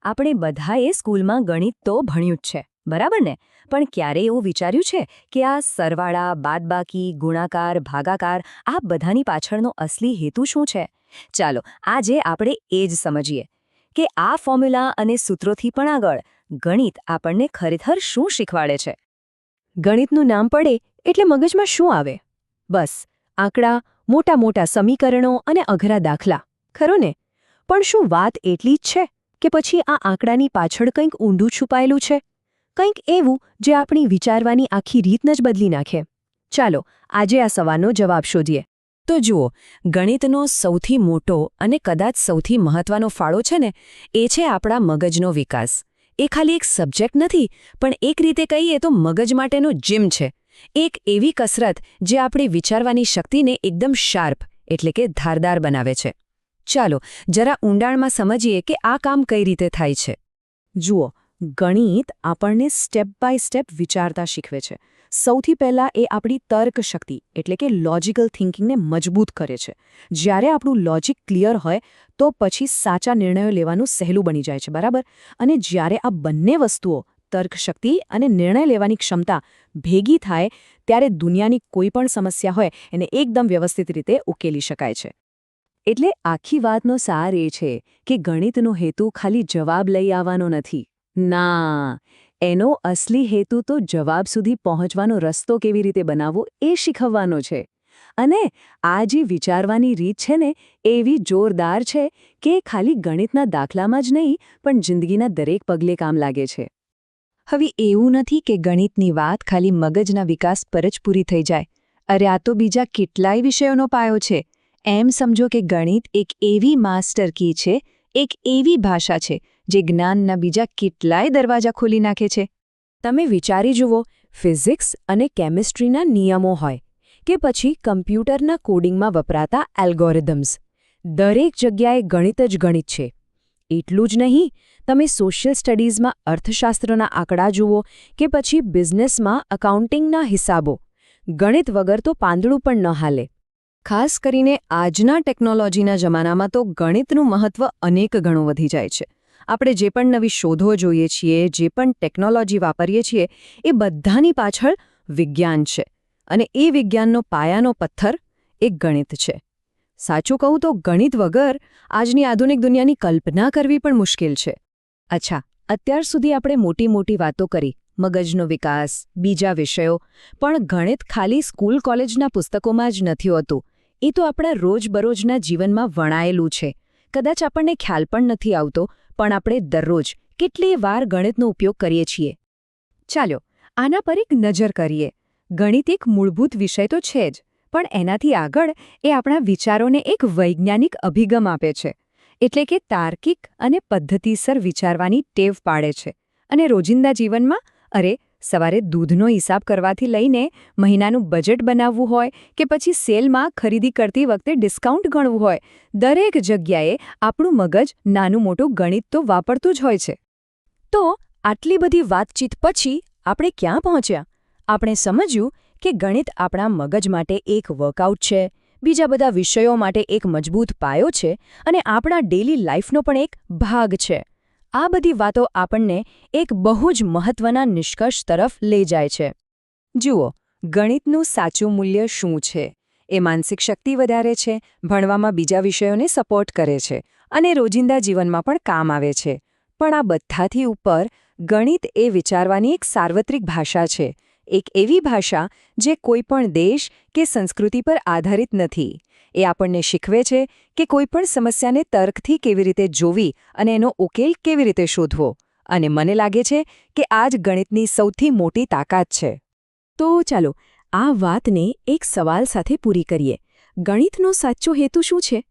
આપણે બધાએ સ્કૂલમાં ગણિત તો ભણ્યું જ છે, બરાબર ને? પણ ક્યારે એવું વિચાર્યું છે કે આ સરવાળા, બાદબાકી, ગુણાકાર, ભાગાકાર આ બધાની પાછળનો અસલી હેતુ શું છે? ચાલો આજે આપણે એ જ સમજીએ કે આ ફોર્મ્યુલા અને સૂત્રોથી પણ આગળ ગણિત આપણને ખરેખર શું શીખવાડે છે. ગણિતનું નામ પડે એટલે મગજમાં શું આવે? બસ આંકડા, મોટા મોટા સમીકરણો અને અઘરા દાખલા, ખરું ને? પણ શું વાત એટલી જ છે કે પછી આ આંકડાની પાછળ કંઈક ઊંડું છુપાયેલું છે? કંઈક એવું જે આપણી વિચારવાની આખી રીતને જ બદલી નાખે? ચાલો આજે આ સવાલનો જવાબ શોધીએ. તો જુઓ, ગણિતનો સૌથી મોટો અને કદાચ સૌથી મહત્વનો ફાળો છે ને, એ છે આપણા મગજનો વિકાસ. એ ખાલી એક સબ્જેક્ટ નથી, પણ એક રીતે કહીએ તો મગજ માટેનો જીમ છે. એક એવી કસરત જે આપણી વિચારવાની શક્તિને એકદમ શાર્પ એટલે કે ધારદાર બનાવે છે. ચાલો જરા ઊંડાણમાં સમજીએ કે આ કામ કઈ રીતે થાય છે. જુઓ, ગણિત આપણને સ્ટેપ બાય સ્ટેપ વિચારતા શીખવે છે. સૌથી પહેલાં એ આપણી તર્ક શક્તિ એટલે કે લોજિકલ થિંકિંગને મજબૂત કરે છે. જ્યારે આપણું લોજિક ક્લિયર હોય તો પછી સાચા નિર્ણયો લેવાનું સહેલું બની જાય છે, બરાબર? અને જ્યારે આ બંને વસ્તુઓ તર્કશક્તિ અને નિર્ણય લેવાની ક્ષમતા ભેગી થાય ત્યારે દુનિયાની કોઈ પણ સમસ્યા હોય એને એકદમ વ્યવસ્થિત રીતે ઉકેલી શકાય છે. એટલે આખી વાતનો સાર એ છે કે ગણિતનો હેતુ ખાલી જવાબ લઈ આવવાનો નથી. ના, એનો અસલી હેતુ તો જવાબ સુધી પહોંચવાનો રસ્તો કેવી રીતે બનાવવો એ શીખવવાનો છે. અને આ જે વિચારવાની રીત છે ને, એવી જોરદાર છે કે ખાલી ગણિતના દાખલામાં જ નહીં પણ જિંદગીના દરેક પગલે કામ લાગે છે. હવે એવું નથી કે ગણિતની વાત ખાલી મગજના વિકાસ પર જ પૂરી થઈ જાય. અરે આ તો બીજા કેટલાય વિષયોનો પાયો છે. એમ સમજો કે ગણિત એક એવી માસ્ટર કી છે, એક એવી ભાષા છે જે જ્ઞાનના બીજા કેટલાય દરવાજા ખોલી નાખે છે. તમે વિચારી જુઓ, ફિઝિક્સ અને કેમિસ્ટ્રીના નિયમો હોય કે પછી કમ્પ્યુટરના કોડિંગમાં વપરાતા એલ્ગોરિધમ્સ, દરેક જગ્યાએ ગણિત જ ગણિત છે. એટલું જ નહીં, તમે સોશિયલ સ્ટડીઝમાં અર્થશાસ્ત્રના આંકડા જુઓ કે પછી બિઝનેસમાં એકાઉન્ટિંગના હિસાબો, ગણિત વગર તો પાંદડું પણ ન હાલે. ખાસ કરીને આજના ટેકનોલોજીના જમાનામાં તો ગણિતનું મહત્વ અનેક ગણું વધી જાય છે. આપણે જે પણ નવી શોધો જોઈએ છીએ, જે પણ ટેકનોલોજી વાપરીએ છીએ, એ બધાની પાછળ વિજ્ઞાન છે. અને એ વિજ્ઞાનનો પાયાનો પથ્થર એ ગણિત છે. સાચું કહું તો ગણિત વગર આજની આધુનિક દુનિયાની કલ્પના કરવી પણ મુશ્કેલ છે. અચ્છા, અત્યાર સુધી આપણે મોટી મોટી વાતો કરી, મગજનો વિકાસ, બીજા વિષયો, પણ ગણિત ખાલી સ્કૂલ કોલેજના પુસ્તકોમાં જ નથી હોતું. એ તો આપણા રોજબરોજના જીવનમાં વણાયેલું છે. કદાચ આપણને ખ્યાલ પણ નથી આવતો, પણ આપણે દરરોજ કેટલીય વાર ગણિતનો ઉપયોગ કરીએ છીએ. ચાલો આના પર એક નજર કરીએ. ગણિત એક મૂળભૂત વિષય તો છે જ, પણ એનાથી આગળ એ આપણા વિચારોને એક વૈજ્ઞાનિક અભિગમ આપે છે. એટલે કે તાર્કિક અને પદ્ધતિસર વિચારવાની ટેવ પાડે છે. અને રોજિંદા જીવનમાં સવારે દૂધનો હિસાબ કરવાથી લઈને મહિનાનું બજેટ બનાવવું હોય કે પછી સેલમાં ખરીદી કરતી વખતે ડિસ્કાઉન્ટ ગણવું હોય, દરેક જગ્યાએ આપણું મગજ નાનું મોટું ગણિત તો વાપરતું જ હોય છે. તો આટલી બધી વાતચીત પછી આપણે ક્યાં પહોંચ્યા? આપણે સમજ્યું કે ગણિત આપણા મગજ માટે એક વર્કઆઉટ છે, બીજા બધા વિષયો માટે એક મજબૂત પાયો છે અને આપણા ડેલી લાઈફનો પણ એક ભાગ છે. આ બધી વાતો આપણને એક બહુ જ મહત્વના નિષ્કર્ષ તરફ લઈ જાય છે. જુઓ, ગણિતનું સાચું મૂલ્ય શું છે? એ માનસિક શક્તિ વધારે છે, ભણવામાં બીજા વિષયોને સપોર્ટ કરે છે અને રોજિંદા જીવનમાં પણ કામ આવે છે. પણ આ બધાથી ઉપર ગણિત એ વિચારવાની એક સાર્વત્રિક ભાષા છે. એક એવી ભાષા જે કોઈ પણ દેશ કે સંસ્કૃતિ પર આધારિત નથી. એ આપણને શીખવે છે કે કોઈ પણ સમસ્યાને તર્કથી કેવી રીતે જોવી અને એનો ઉકેલ કેવી રીતે શોધવો. અને મને લાગે છે કે આ જ ગણિતની સૌથી મોટી તાકાત છે. તો ચાલો આ વાતને એક સવાલ સાથે પૂરી કરીએ. ગણિતનો સાચો હેતુ શું છે?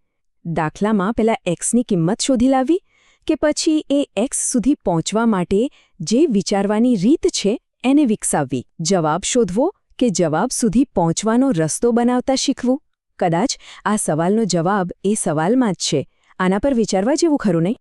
દાખલામાં પેલા એક્સની કિંમત શોધી લાવવી કે પછી એ એક્સ સુધી પહોંચવા માટે જે વિચારવાની રીત છે એને વિકસાવવી? જવાબ શોધવો કે જવાબ સુધી પહોંચવાનો રસ્તો બનાવતા શીખવું? કદાચ આ સવાલનો જવાબ એ સવાલમાં જ છે. આના પર વિચારવા જેવું ખરું નહીં?